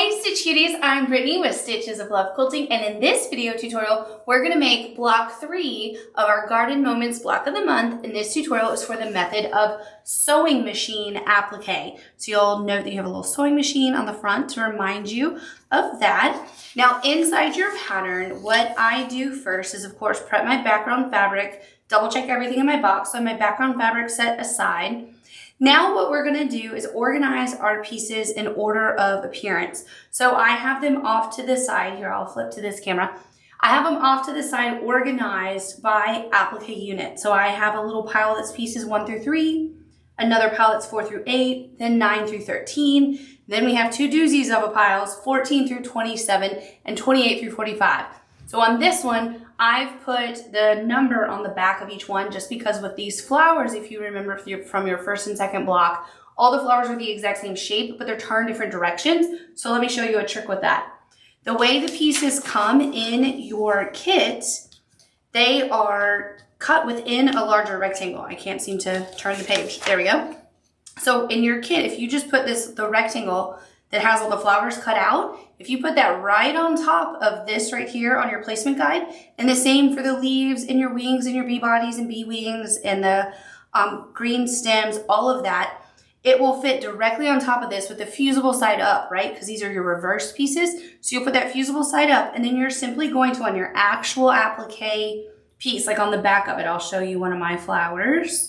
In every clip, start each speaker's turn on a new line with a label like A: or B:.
A: Hey Stitch Cuties, I'm Brittany with Stitches of Love Quilting, and in this video tutorial, we're going to make block 3 of our Garden Moments block of the month, and this tutorial is for the method of sewing machine applique. So you'll note that you have a little sewing machine on the front to remind you of that. Now inside your pattern, what I do first is of course prep my background fabric, double check everything in my box, so I have my background fabric set aside. Now what we're gonna do is organize our pieces in order of appearance. So I have them off to the side. Here, I'll flip to this camera. I have them off to the side organized by applique unit. So I have a little pile that's pieces 1 through 3, another pile that's 4 through 8, then 9 through 13. Then we have two doozies of a piles, 14 through 27 and 28 through 45. So on this one, I've put the number on the back of each one just because with these flowers, if you remember from your first and second block, all the flowers are the exact same shape, but they're turned different directions. So let me show you a trick with that. The way the pieces come in your kit, they are cut within a larger rectangle. I can't seem to turn the page. There we go. So in your kit, if you just put the rectangle that has all the flowers cut out, if you put that right on top of this right here on your placement guide, and the same for the leaves and your wings and your bee bodies and bee wings and the green stems, all of that, it will fit directly on top of this with the fusible side up, right? Because these are your reversed pieces. So you'll put that fusible side up, and then you're simply going to, on your actual applique piece, like on the back of it, I'll show you one of my flowers.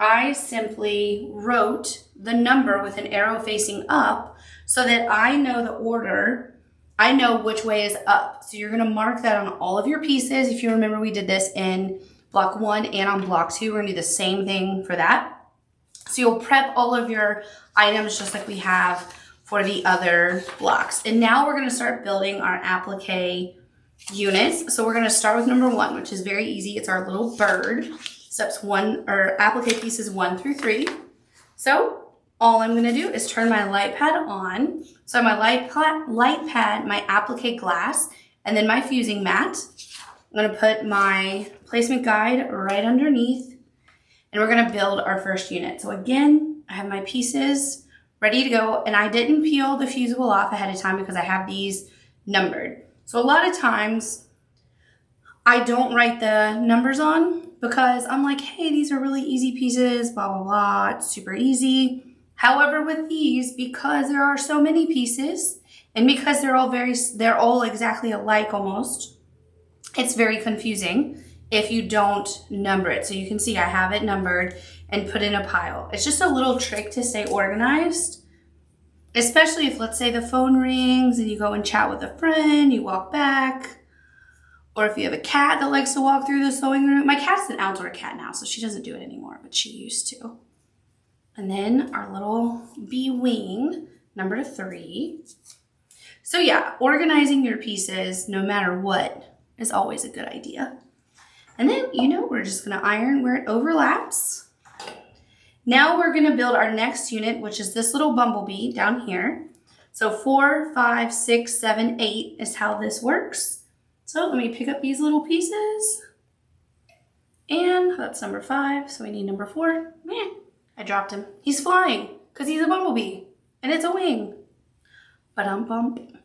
A: I simply wrote the number with an arrow facing up so that I know the order, I know which way is up. So you're gonna mark that on all of your pieces. If you remember, we did this in block 1 and on block 2. We're gonna do the same thing for that. So you'll prep all of your items just like we have for the other blocks. And now we're gonna start building our applique units. So we're gonna start with number 1, which is very easy. It's our little bird. Steps 1, or applique pieces 1 through 3. So all I'm gonna do is turn my light pad on. So my light pad, my applique glass, and then my fusing mat. I'm gonna put my placement guide right underneath, and we're gonna build our first unit. So again, I have my pieces ready to go, and I didn't peel the fusible off ahead of time because I have these numbered. So a lot of times, I don't write the numbers on because I'm like, hey, these are really easy pieces, blah, blah, blah, it's super easy. However, with these, because there are so many pieces and because they're all exactly alike almost, it's very confusing if you don't number it. So you can see I have it numbered and put in a pile. It's just a little trick to stay organized, especially if, let's say, the phone rings and you go and chat with a friend, you walk back, or if you have a cat that likes to walk through the sewing room. My cat's an outdoor cat now, so she doesn't do it anymore, but she used to. And then our little bee wing, number 3. So yeah, organizing your pieces, no matter what, is always a good idea. And then, we're just gonna iron where it overlaps. Now we're gonna build our next unit, which is this little bumblebee down here. So 4, 5, 6, 7, 8 is how this works. So let me pick up these little pieces, and that's number 5, so we need number 4. Man, I dropped him. He's flying, because he's a bumblebee, and it's a wing. Ba-dum-bump.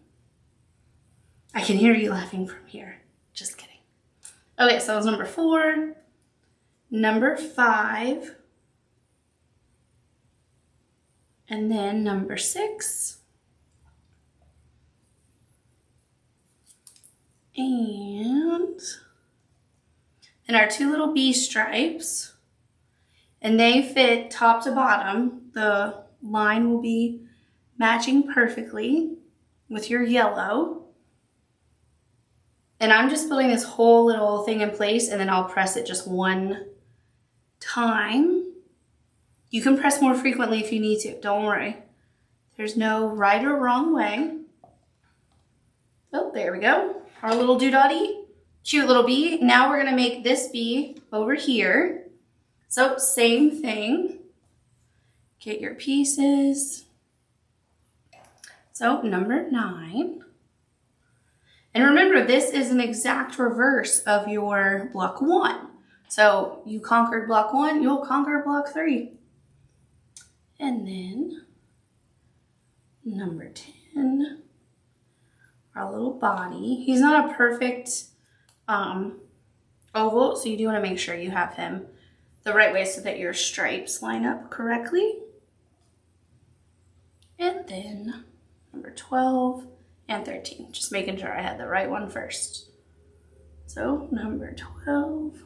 A: I can hear you laughing from here. Just kidding. Okay, so that was number 4, number 5, and then number 6. And our 2 little bee stripes, and they fit top to bottom. The line will be matching perfectly with your yellow. And I'm just building this whole little thing in place, and then I'll press it just 1 time. You can press more frequently if you need to, don't worry. There's no right or wrong way. Oh, there we go. Our little doodaddy, cute little bee. Now we're gonna make this bee over here. So same thing. Get your pieces. So number 9. And remember, this is an exact reverse of your block 1. So you conquered block 1, you'll conquer block 3. And then number 10. in our little body. He's not a perfect oval, so you do want to make sure you have him the right way so that your stripes line up correctly. And then number 12 and 13, just making sure I had the right one first. So number 12.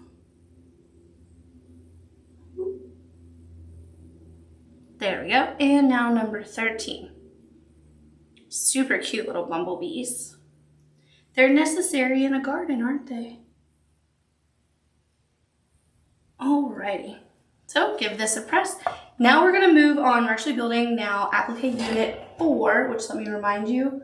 A: There we go. And now number 13. Super cute little bumblebees. They're necessary in a garden, aren't they? Alrighty. So give this a press. Now we're going to move on. We're actually building now Appliqué Unit 4, which let me remind you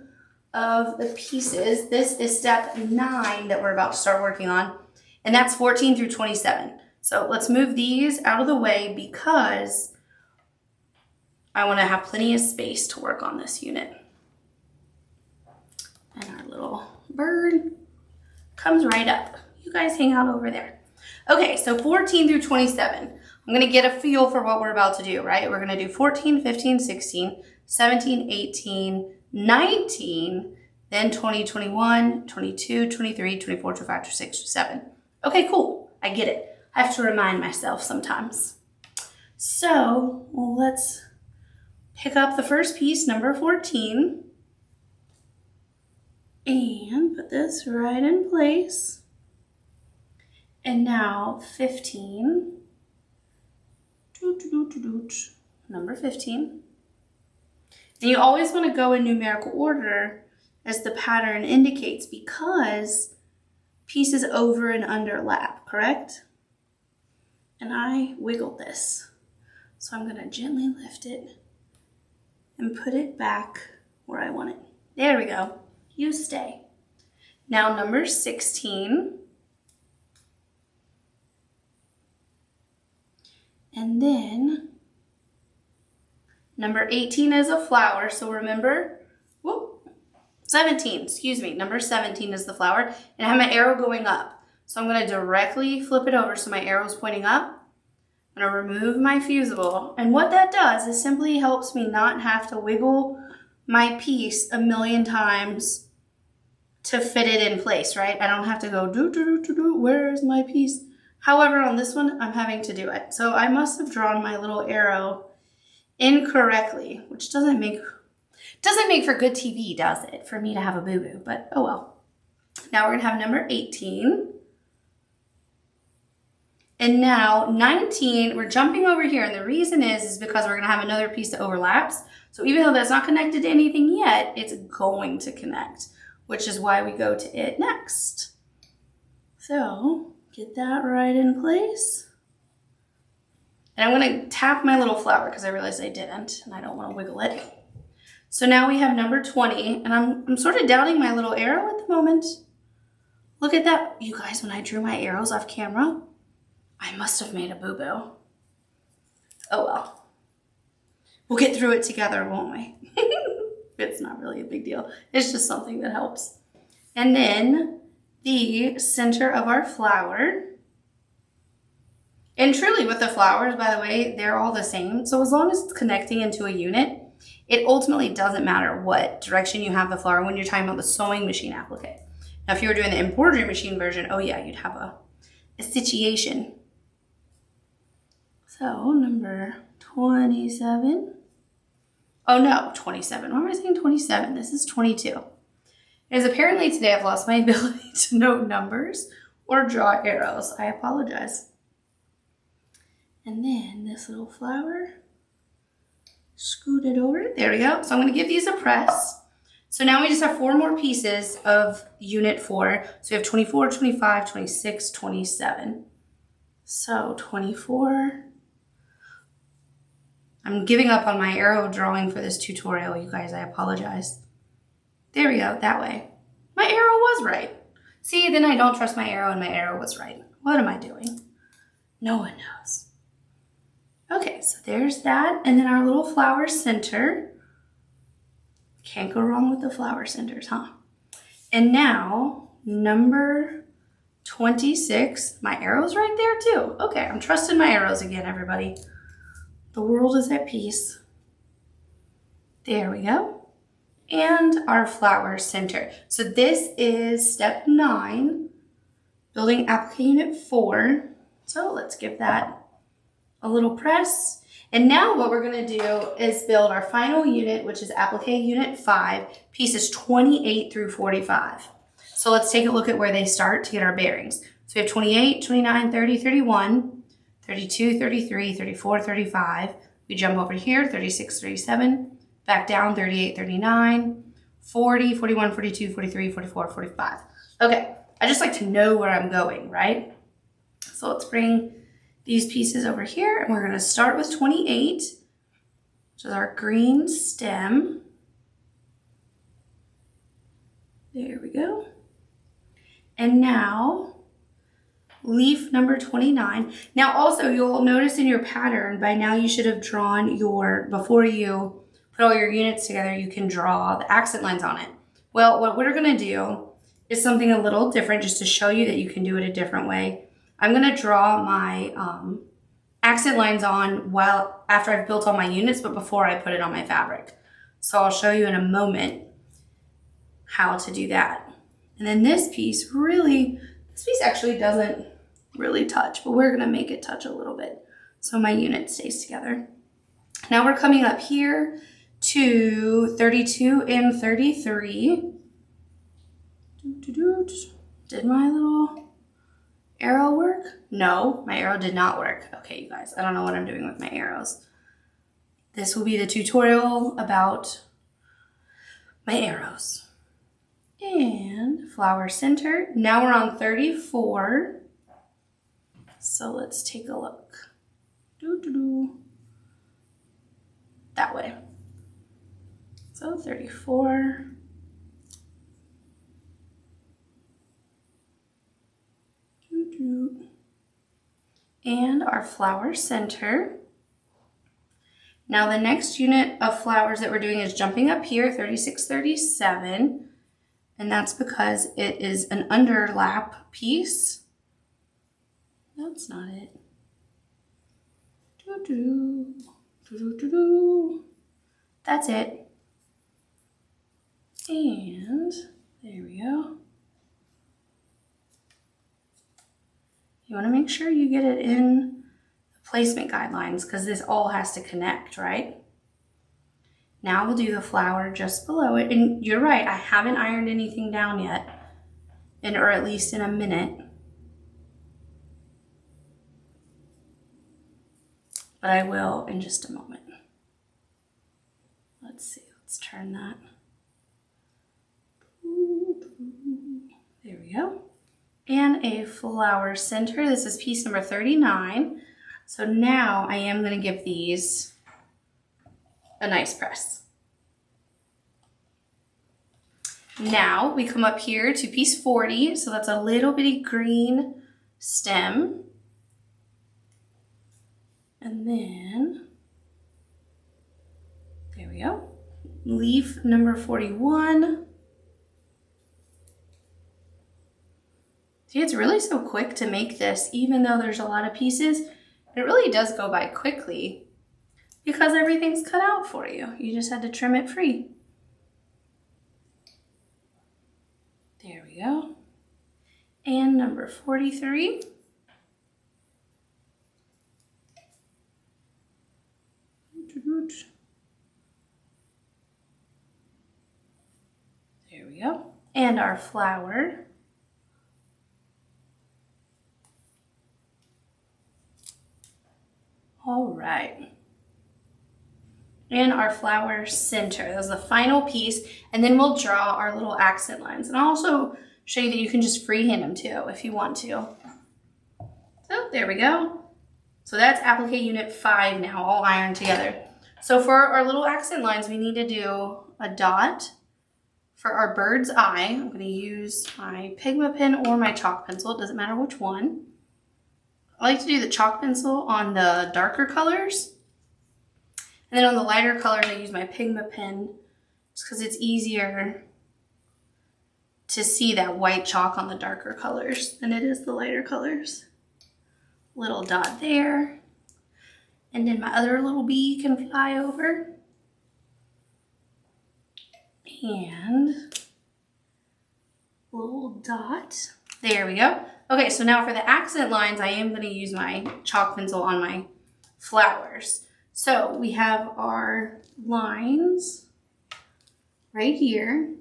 A: of the pieces. This is step 9 that we're about to start working on, and that's 14 through 27. So let's move these out of the way because I want to have plenty of space to work on this unit. And our little bird comes right up. You guys hang out over there. Okay, so 14 through 27. I'm going to get a feel for what we're about to do, right? We're going to do 14, 15, 16, 17, 18, 19, then 20, 21, 22, 23, 24, 25, 26, 27. Okay, cool. I get it. I have to remind myself sometimes. So let's pick up the first piece, number 14, and put this right in place. And now 15, number 15. And you always want to go in numerical order as the pattern indicates because pieces over and under lap, correct? And I wiggled this. So I'm going to gently lift it and put it back where I want it. There we go. You stay. Now number 16. And then number 18 is a flower. So remember, 17, excuse me. Number 17 is the flower. And I have my arrow going up. So I'm going to directly flip it over so my arrow is pointing up. I'm going to remove my fusible. And what that does is simply helps me not have to wiggle my piece a million times to fit it in place, right? I don't have to go where's my piece? However, on this one, I'm having to do it. So I must have drawn my little arrow incorrectly, which doesn't make for good TV, does it? For me to have a boo-boo, but oh well. Now we're gonna have number 18. And now 19, we're jumping over here. And the reason is because we're gonna have another piece that overlaps. So even though that's not connected to anything yet, it's going to connect, which is why we go to it next. So get that right in place. And I'm gonna tap my little flower because I realized I didn't and I don't wanna wiggle it. So now we have number 20 and I'm sort of doubting my little arrow at the moment. Look at that. You guys, when I drew my arrows off camera, I must have made a boo-boo. Oh well. We'll get through it together, won't we? It's not really a big deal. It's just something that helps. And then the center of our flower. And truly with the flowers, by the way, they're all the same. So as long as it's connecting into a unit, it ultimately doesn't matter what direction you have the flower when you're talking about the sewing machine applique. Now, if you were doing the embroidery machine version, oh yeah, you'd have a situation. So number 27. Oh no, 27. Why am I saying 27? This is 22. As apparently today I've lost my ability to note numbers or draw arrows. I apologize. And then this little flower, scoot it over. There we go. So I'm going to give these a press. So now we just have 4 more pieces of unit 4. So we have 24, 25, 26, 27. So 24. I'm giving up on my arrow drawing for this tutorial, you guys. I apologize. There we go, that way. My arrow was right. See, then I don't trust my arrow and my arrow was right. What am I doing? No one knows. Okay, so there's that. And then our little flower center. Can't go wrong with the flower centers, huh? And now, number 26. My arrow's right there too. Okay, I'm trusting my arrows again, everybody. The world is at peace. There we go. and our flower center. So this is step 9, building applique unit 4. So let's give that a little press. And now what we're gonna do is build our final unit, which is applique unit 5, pieces 28 through 45. So let's take a look at where they start to get our bearings. So we have 28, 29, 30, 31, 32, 33, 34, 35. We jump over here, 36, 37, back down, 38, 39, 40, 41, 42, 43, 44, 45. Okay, I just like to know where I'm going, right? So let's bring these pieces over here, and we're gonna start with 28, which is our green stem. There we go. And now, leaf number 29. Now also, you'll notice in your pattern, by now you should have drawn your, before you put all your units together, you can draw the accent lines on it. Well, what we're gonna do is something a little different, just to show you that you can do it a different way. I'm gonna draw my accent lines on after I've built all my units, but before I put it on my fabric. So I'll show you in a moment how to do that. And then this piece actually doesn't really touch, but we're gonna make it touch a little bit so my unit stays together. Now we're coming up here to 32 and 33. Did my little arrow work? No, my arrow did not work. Okay, you guys, I don't know what I'm doing with my arrows. This will be the tutorial about my arrows. And flower center. Now we're on 34. So let's take a look. That way. So 34. And our flower center. Now the next unit of flowers that we're doing is jumping up here, 36, 37. And that's because it is an underlap piece. That's not it. That's it. And there we go. You want to make sure you get it in the placement guidelines because this all has to connect, right? Now we'll do the flower just below it. And you're right, I haven't ironed anything down yet, or at least in a minute. But I will in just a moment. Let's see, let's turn that. There we go. And a flower center. This is piece number 39. So now I am going to give these a nice press. Now we come up here to piece 40. So that's a little bitty green stem. And then, there we go. Leaf number 41. See, it's really so quick to make this, even though there's a lot of pieces. It really does go by quickly because everything's cut out for you. You just had to trim it free. There we go. And number 43. There we go. And our flower. All right. And our flower center. That's the final piece. And then we'll draw our little accent lines. And I'll also show you that you can just freehand them too if you want to. So there we go. So that's applique unit 5 now, all ironed together. So for our little accent lines, we need to do a dot for our bird's eye. I'm going to use my Pigma pen or my chalk pencil. It doesn't matter which one. I like to do the chalk pencil on the darker colors. And then on the lighter colors, I use my Pigma pen just because it's easier to see that white chalk on the darker colors than it is the lighter colors. Little dot there. And then my other little bee can fly over. And a little dot. There we go. Okay, so now for the accent lines, I am going to use my chalk pencil on my flowers. So we have our lines right here.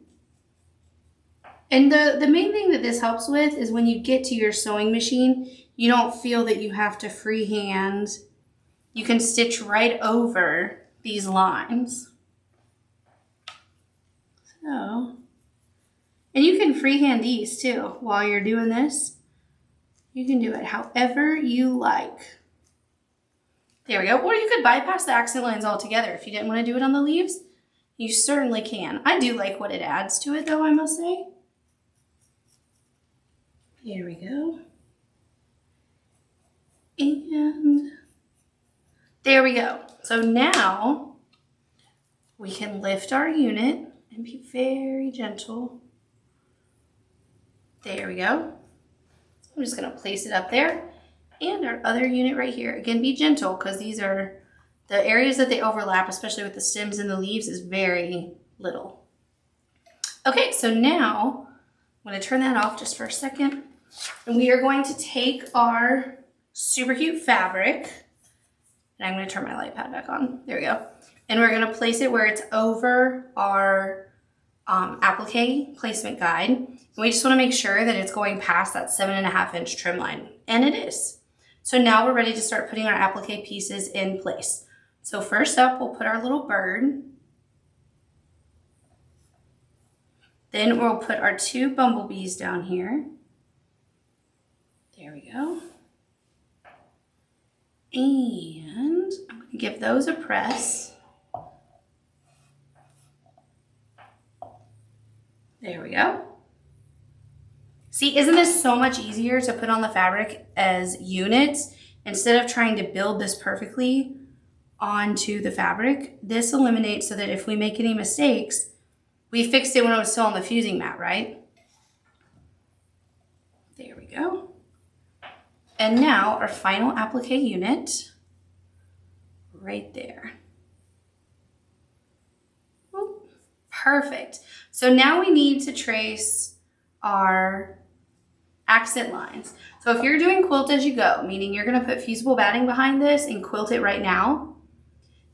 A: And the main thing that this helps with is when you get to your sewing machine, you don't feel that you have to freehand. You can stitch right over these lines. So, and you can freehand these too while you're doing this. You can do it however you like. There we go. Or you could bypass the accent lines altogether if you didn't want to do it on the leaves. You certainly can. I do like what it adds to it though, I must say. There we go. And there we go. So now we can lift our unit and be very gentle. There we go. I'm just going to place it up there. And our other unit right here. Again, be gentle because these are the areas that they overlap, especially with the stems and the leaves, is very little. Okay, so now I'm going to turn that off just for a second. And we are going to take our super cute fabric. And I'm going to turn my light pad back on. There we go. And we're going to place it where it's over our applique placement guide. And we just want to make sure that it's going past that 7.5 inch trim line. And it is. So now we're ready to start putting our applique pieces in place. So first up, we'll put our little bird. Then we'll put our 2 bumblebees down here. There we go. And I'm going to give those a press. There we go. See, isn't this so much easier to put on the fabric as units instead of trying to build this perfectly onto the fabric? This eliminates so that if we make any mistakes, we fixed it when it was still on the fusing mat, right? There we go. And now our final applique unit right there. Ooh, perfect. So now we need to trace our accent lines. So if you're doing quilt as you go, meaning you're going to put fusible batting behind this and quilt it right now,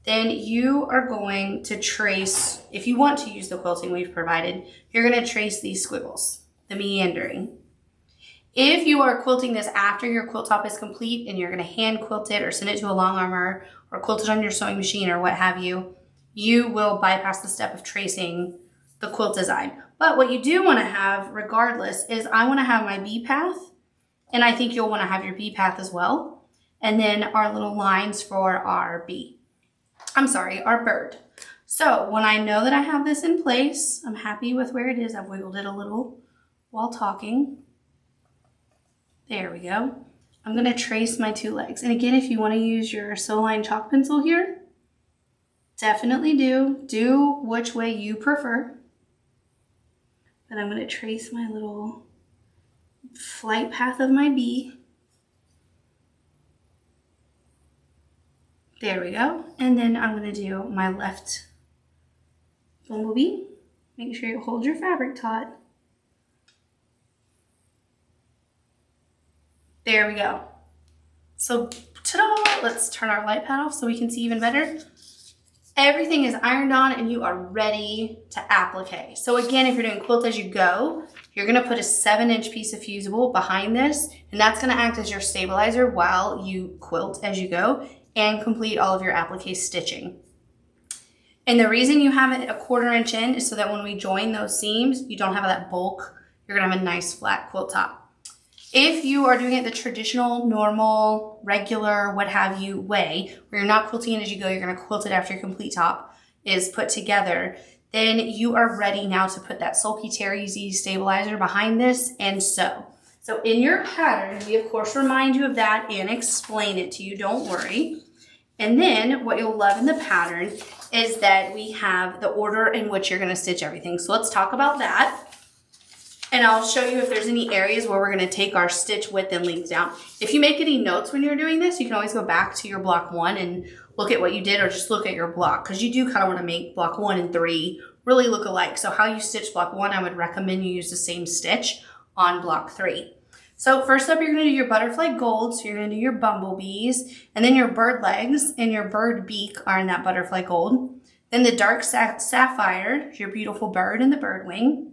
A: then you are going to trace, if you want to use the quilting we've provided, you're going to trace these squiggles, the meandering. If you are quilting this after your quilt top is complete and you're going to hand quilt it or send it to a long armor or quilt it on your sewing machine or what have you, you will bypass the step of tracing the quilt design. But what you do want to have regardless is I want to have my bee path, and I think you'll want to have your bee path as well. And then our little lines for our bee. I'm sorry, our bird. So when I know that I have this in place, I'm happy with where it is. I've wiggled it a little while talking. There we go. I'm going to trace my 2 legs. And again, if you want to use your sew line chalk pencil here, definitely do. Do which way you prefer. But I'm going to trace my little flight path of my bee. There we go. And then I'm going to do my left bumblebee. Make sure you hold your fabric taut. There we go. So, ta-da! Let's turn our light pad off so we can see even better. Everything is ironed on and you are ready to applique. So again, if you're doing quilt as you go, you're gonna put a 7-inch piece of fusible behind this, and that's gonna act as your stabilizer while you quilt as you go and complete all of your applique stitching. And the reason you have it a 1/4 inch in is so that when we join those seams, you don't have that bulk. You're gonna have a nice flat quilt top. If you are doing it the traditional, normal, regular, what have you way, where you're not quilting it as you go, you're gonna quilt it after your complete top is put together, then you are ready now to put that Sulky Terry Z stabilizer behind this and sew. So in your pattern, we of course remind you of that and explain it to you, don't worry. And then what you'll love in the pattern is that we have the order in which you're gonna stitch everything. So let's talk about that. And I'll show you if there's any areas where we're gonna take our stitch width and length down. If you make any notes when you're doing this, you can always go back to your block 1 and look at what you did, or just look at your block, because you do kind of want to make block 1 and 3 really look alike. So how you stitch block 1, I would recommend you use the same stitch on block 3. So first up, you're going to do your butterfly gold. So you're going to do your bumblebees, and then your bird legs and your bird beak are in that butterfly gold. Then the dark sapphire is your beautiful bird and the bird wing.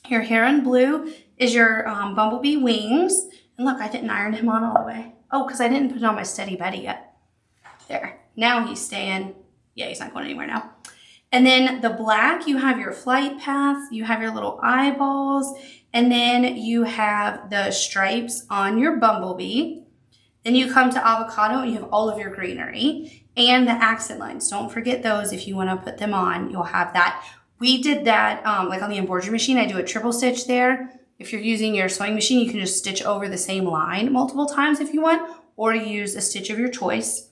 A: Your heron blue is your bumblebee wings. And look, I didn't iron him on all the way. Oh, because I didn't put on my Steady Betty yet. There. Now he's staying. Yeah, he's not going anywhere now. And then the black, you have your flight path, you have your little eyeballs, and then you have the stripes on your bumblebee. Then you come to avocado and you have all of your greenery and the accent lines. Don't forget those. If you want to put them on, you'll have that. We did that like on the embroidery machine. I do a triple stitch there. If you're using your sewing machine, you can just stitch over the same line multiple times if you want, or use a stitch of your choice.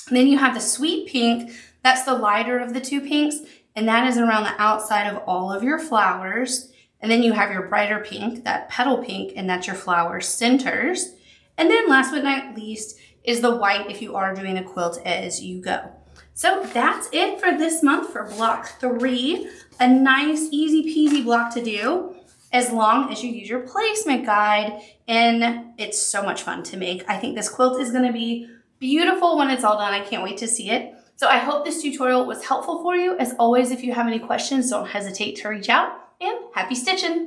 A: And then you have the sweet pink. That's the lighter of the two pinks, and that is around the outside of all of your flowers. And then you have your brighter pink, that petal pink, and that's your flower centers. And then last but not least is the white if you are doing a quilt as you go. So that's it for this month for block 3. A nice, easy peasy block to do as long as you use your placement guide, and it's so much fun to make. I think this quilt is going to be beautiful when it's all done. I can't wait to see it. So I hope this tutorial was helpful for you. As always, if you have any questions, don't hesitate to reach out, and happy stitching!